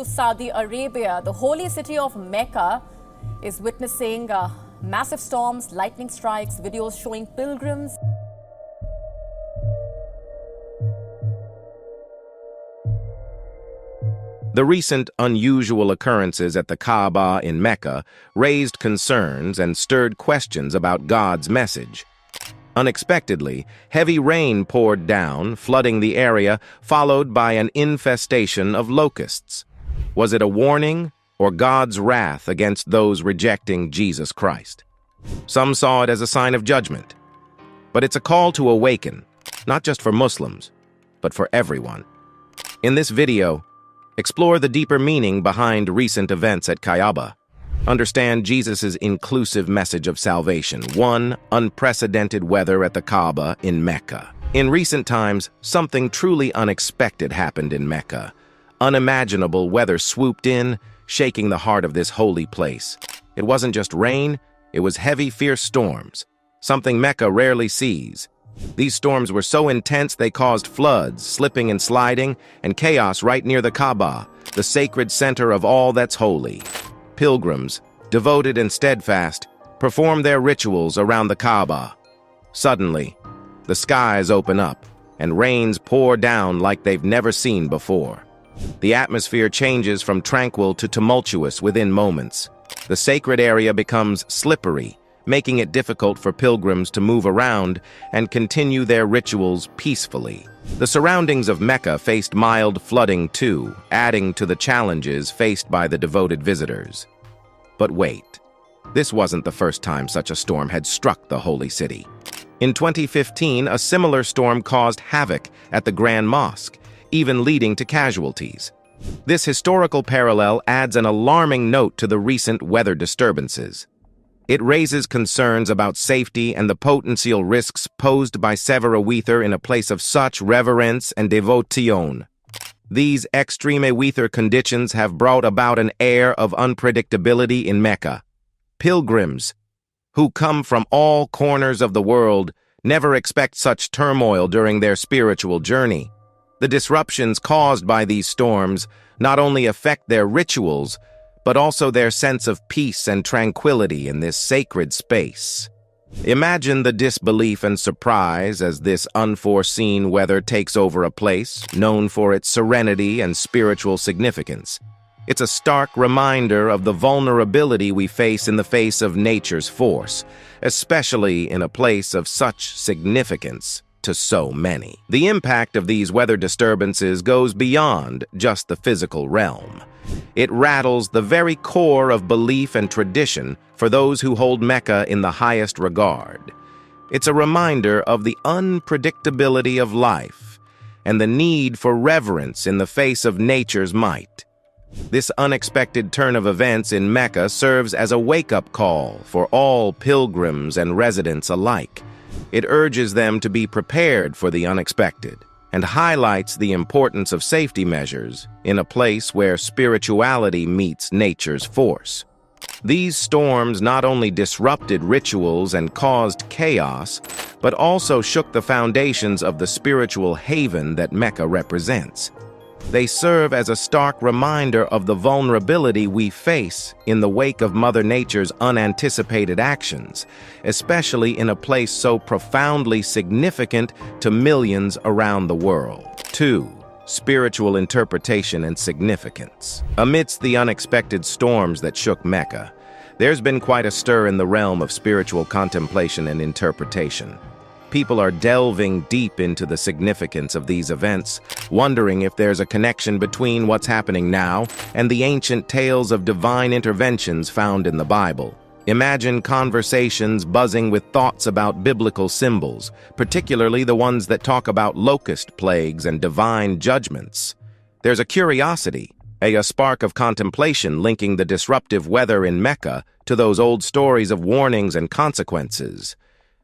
Saudi Arabia, the holy city of Mecca, is witnessing massive storms, lightning strikes, videos showing pilgrims. The recent unusual occurrences at the Kaaba in Mecca raised concerns and stirred questions about God's message. Unexpectedly, heavy rain poured down, flooding the area, followed by an infestation of locusts. Was it a warning or God's wrath against those rejecting Jesus Christ? Some saw it as a sign of judgment. But it's a call to awaken, not just for Muslims, but for everyone. In this video, explore the deeper meaning behind recent events at Kaaba. Understand Jesus' inclusive message of salvation. 1. Unprecedented weather at the Kaaba in Mecca. In recent times, something truly unexpected happened in Mecca. Unimaginable weather swooped in, shaking the heart of this holy place. It wasn't just rain, it was heavy, fierce storms, something Mecca rarely sees. These storms were so intense they caused floods, slipping and sliding, and chaos right near the Kaaba, the sacred center of all that's holy. Pilgrims, devoted and steadfast, performed their rituals around the Kaaba. Suddenly, the skies open up, and rains pour down like they've never seen before. The atmosphere changes from tranquil to tumultuous within moments. The sacred area becomes slippery, making it difficult for pilgrims to move around and continue their rituals peacefully. The surroundings of Mecca faced mild flooding too, adding to the challenges faced by the devoted visitors. But wait, this wasn't the first time such a storm had struck the holy city. In 2015, a similar storm caused havoc at the Grand Mosque, even leading to casualties. This historical parallel adds an alarming note to the recent weather disturbances. It raises concerns about safety and the potential risks posed by severe weather in a place of such reverence and devotion. These extreme weather conditions have brought about an air of unpredictability in Mecca. Pilgrims, who come from all corners of the world, never expect such turmoil during their spiritual journey. The disruptions caused by these storms not only affect their rituals, but also their sense of peace and tranquility in this sacred space. Imagine the disbelief and surprise as this unforeseen weather takes over a place known for its serenity and spiritual significance. It's a stark reminder of the vulnerability we face in the face of nature's force, especially in a place of such significance to so many. The impact of these weather disturbances goes beyond just the physical realm. It rattles the very core of belief and tradition for those who hold Mecca in the highest regard. It's a reminder of the unpredictability of life and the need for reverence in the face of nature's might. This unexpected turn of events in Mecca serves as a wake-up call for all pilgrims and residents alike. It urges them to be prepared for the unexpected and highlights the importance of safety measures in a place where spirituality meets nature's force. These storms not only disrupted rituals and caused chaos, but also shook the foundations of the spiritual haven that Mecca represents. They serve as a stark reminder of the vulnerability we face in the wake of Mother Nature's unanticipated actions, especially in a place so profoundly significant to millions around the world. 2. Spiritual interpretation and significance. Amidst the unexpected storms that shook Mecca, there's been quite a stir in the realm of spiritual contemplation and interpretation. People are delving deep into the significance of these events, wondering if there's a connection between what's happening now and the ancient tales of divine interventions found in the Bible. Imagine conversations buzzing with thoughts about biblical symbols, particularly the ones that talk about locust plagues and divine judgments. There's a curiosity, a spark of contemplation linking the disruptive weather in Mecca to those old stories of warnings and consequences.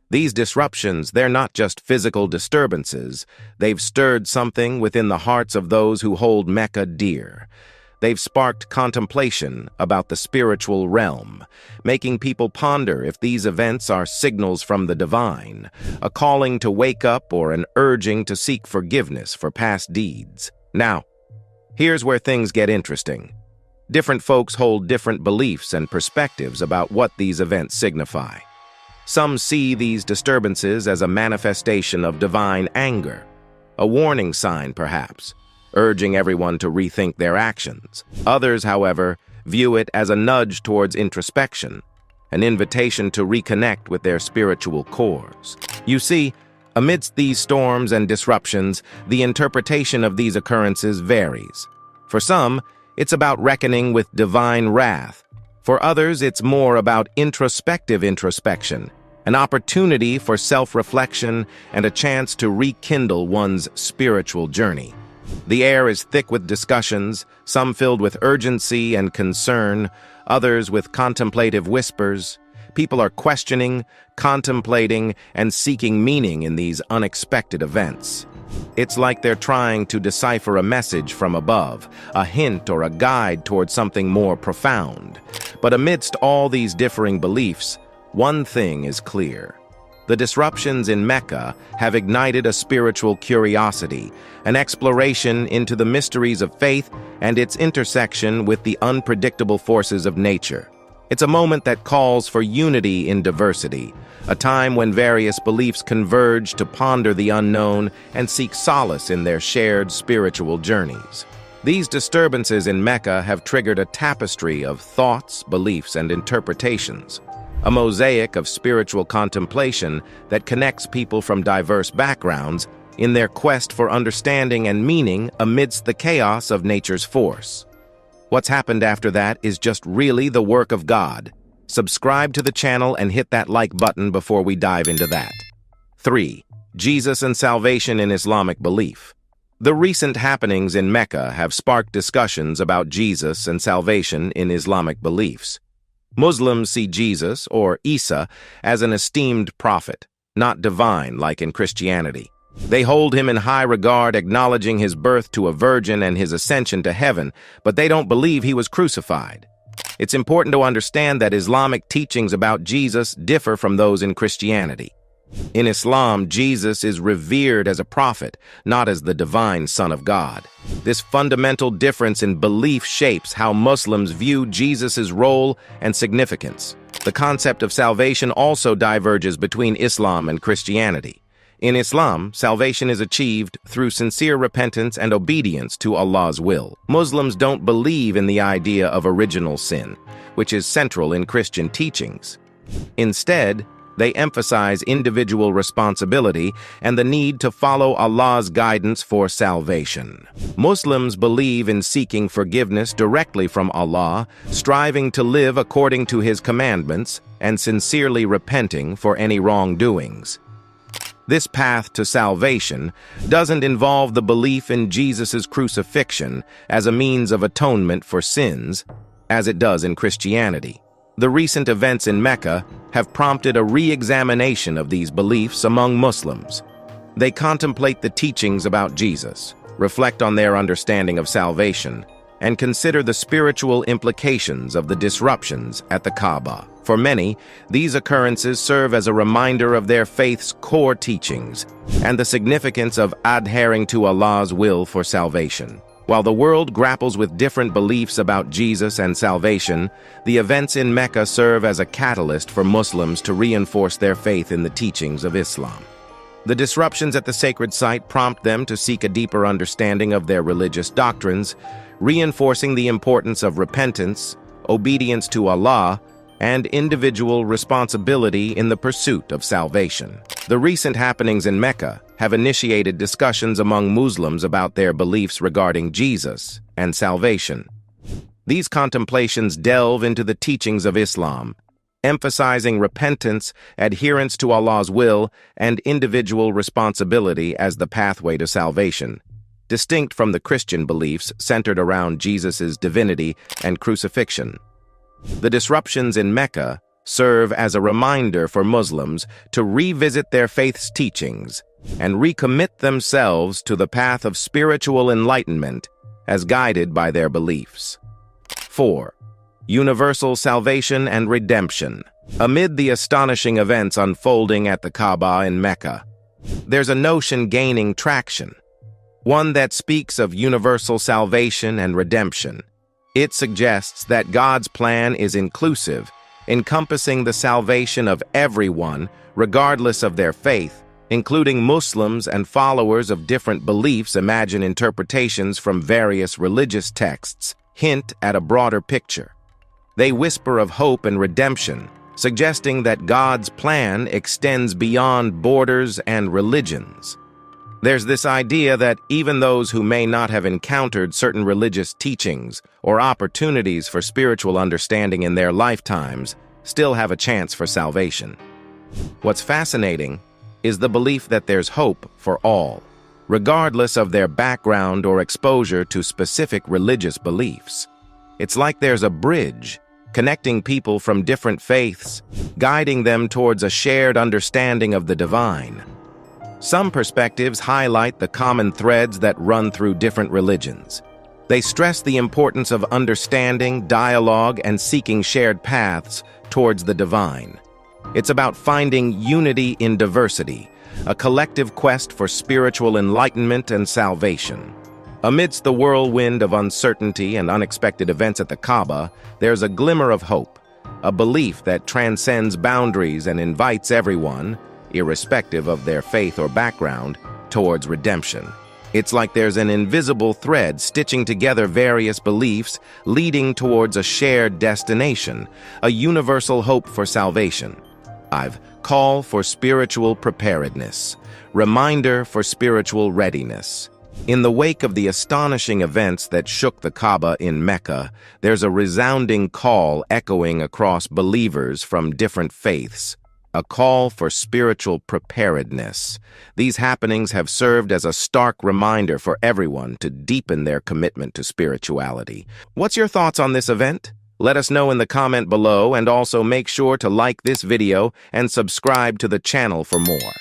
These disruptions, they're not just physical disturbances. They've stirred something within the hearts of those who hold Mecca dear. They've sparked contemplation about the spiritual realm, making people ponder if these events are signals from the divine, a calling to wake up or an urging to seek forgiveness for past deeds. Now, Here's where things get interesting. Different folks hold different beliefs and perspectives about what these events signify. Some see these disturbances as a manifestation of divine anger, a warning sign perhaps, urging everyone to rethink their actions. Others, however, view it as a nudge towards introspection, an invitation to reconnect with their spiritual cores. You see, amidst these storms and disruptions, the interpretation of these occurrences varies. For some, it's about reckoning with divine wrath. For others, it's more about introspective introspection, an opportunity for self-reflection and a chance to rekindle one's spiritual journey. The air is thick with discussions, some filled with urgency and concern, others with contemplative whispers. People are questioning, contemplating, and seeking meaning in these unexpected events. It's like they're trying to decipher a message from above, a hint or a guide towards something more profound. But amidst all these differing beliefs, one thing is clear. The disruptions in Mecca have ignited a spiritual curiosity, an exploration into the mysteries of faith and its intersection with the unpredictable forces of nature. It's a moment that calls for unity in diversity, a time when various beliefs converge to ponder the unknown and seek solace in their shared spiritual journeys. These disturbances in Mecca have triggered a tapestry of thoughts, beliefs, and interpretations, a mosaic of spiritual contemplation that connects people from diverse backgrounds in their quest for understanding and meaning amidst the chaos of nature's force. What's happened after that is just really the work of God. Subscribe to the channel and hit that like button before we dive into that. 3. Jesus and salvation in Islamic belief. The recent happenings in Mecca have sparked discussions about Jesus and salvation in Islamic beliefs. Muslims see Jesus, or Isa, as an esteemed prophet, not divine like in Christianity. They hold him in high regard, acknowledging his birth to a virgin and his ascension to heaven, but they don't believe he was crucified. It's important to understand that Islamic teachings about Jesus differ from those in Christianity. In Islam, Jesus is revered as a prophet, not as the divine Son of God. This fundamental difference in belief shapes how Muslims view Jesus' role and significance. The concept of salvation also diverges between Islam and Christianity. In Islam, salvation is achieved through sincere repentance and obedience to Allah's will. Muslims don't believe in the idea of original sin, which is central in Christian teachings. Instead, they emphasize individual responsibility and the need to follow Allah's guidance for salvation. Muslims believe in seeking forgiveness directly from Allah, striving to live according to His commandments, and sincerely repenting for any wrongdoings. This path to salvation doesn't involve the belief in Jesus' crucifixion as a means of atonement for sins, as it does in Christianity. The recent events in Mecca have prompted a re-examination of these beliefs among Muslims. They contemplate the teachings about Jesus, reflect on their understanding of salvation, and consider the spiritual implications of the disruptions at the Kaaba. For many, these occurrences serve as a reminder of their faith's core teachings and the significance of adhering to Allah's will for salvation. While the world grapples with different beliefs about Jesus and salvation, the events in Mecca serve as a catalyst for Muslims to reinforce their faith in the teachings of Islam. The disruptions at the sacred site prompt them to seek a deeper understanding of their religious doctrines, reinforcing the importance of repentance, obedience to Allah, and individual responsibility in the pursuit of salvation. The recent happenings in Mecca have initiated discussions among Muslims about their beliefs regarding Jesus and salvation. These contemplations delve into the teachings of Islam, emphasizing repentance, adherence to Allah's will, and individual responsibility as the pathway to salvation, distinct from the Christian beliefs centered around Jesus' divinity and crucifixion. The disruptions in Mecca serve as a reminder for Muslims to revisit their faith's teachings and recommit themselves to the path of spiritual enlightenment as guided by their beliefs. 4. Universal salvation and redemption. Amid the astonishing events unfolding at the Kaaba in Mecca, there's a notion gaining traction. one that speaks of universal salvation and redemption. It suggests that God's plan is inclusive, encompassing the salvation of everyone, regardless of their faith, including Muslims and followers of different beliefs. Imagine interpretations from various religious texts hint at a broader picture. They whisper of hope and redemption, suggesting that God's plan extends beyond borders and religions. There's this idea that even those who may not have encountered certain religious teachings or opportunities for spiritual understanding in their lifetimes still have a chance for salvation. What's fascinating is the belief that there's hope for all, regardless of their background or exposure to specific religious beliefs. It's like there's a bridge connecting people from different faiths, guiding them towards a shared understanding of the divine. Some perspectives highlight the common threads that run through different religions. They stress the importance of understanding, dialogue, and seeking shared paths towards the divine. It's about finding unity in diversity, a collective quest for spiritual enlightenment and salvation. Amidst the whirlwind of uncertainty and unexpected events at the Kaaba, there's a glimmer of hope, a belief that transcends boundaries and invites everyone, irrespective of their faith or background, towards redemption. It's like there's an invisible thread stitching together various beliefs, leading towards a shared destination, a universal hope for salvation. Call for spiritual preparedness, reminder for spiritual readiness. In the wake of the astonishing events that shook the Kaaba in Mecca, there's a resounding call echoing across believers from different faiths. A call for spiritual preparedness. These happenings have served as a stark reminder for everyone to deepen their commitment to spirituality. What's your thoughts on this event? Let us know in the comment below, and also make sure to like this video and subscribe to the channel for more.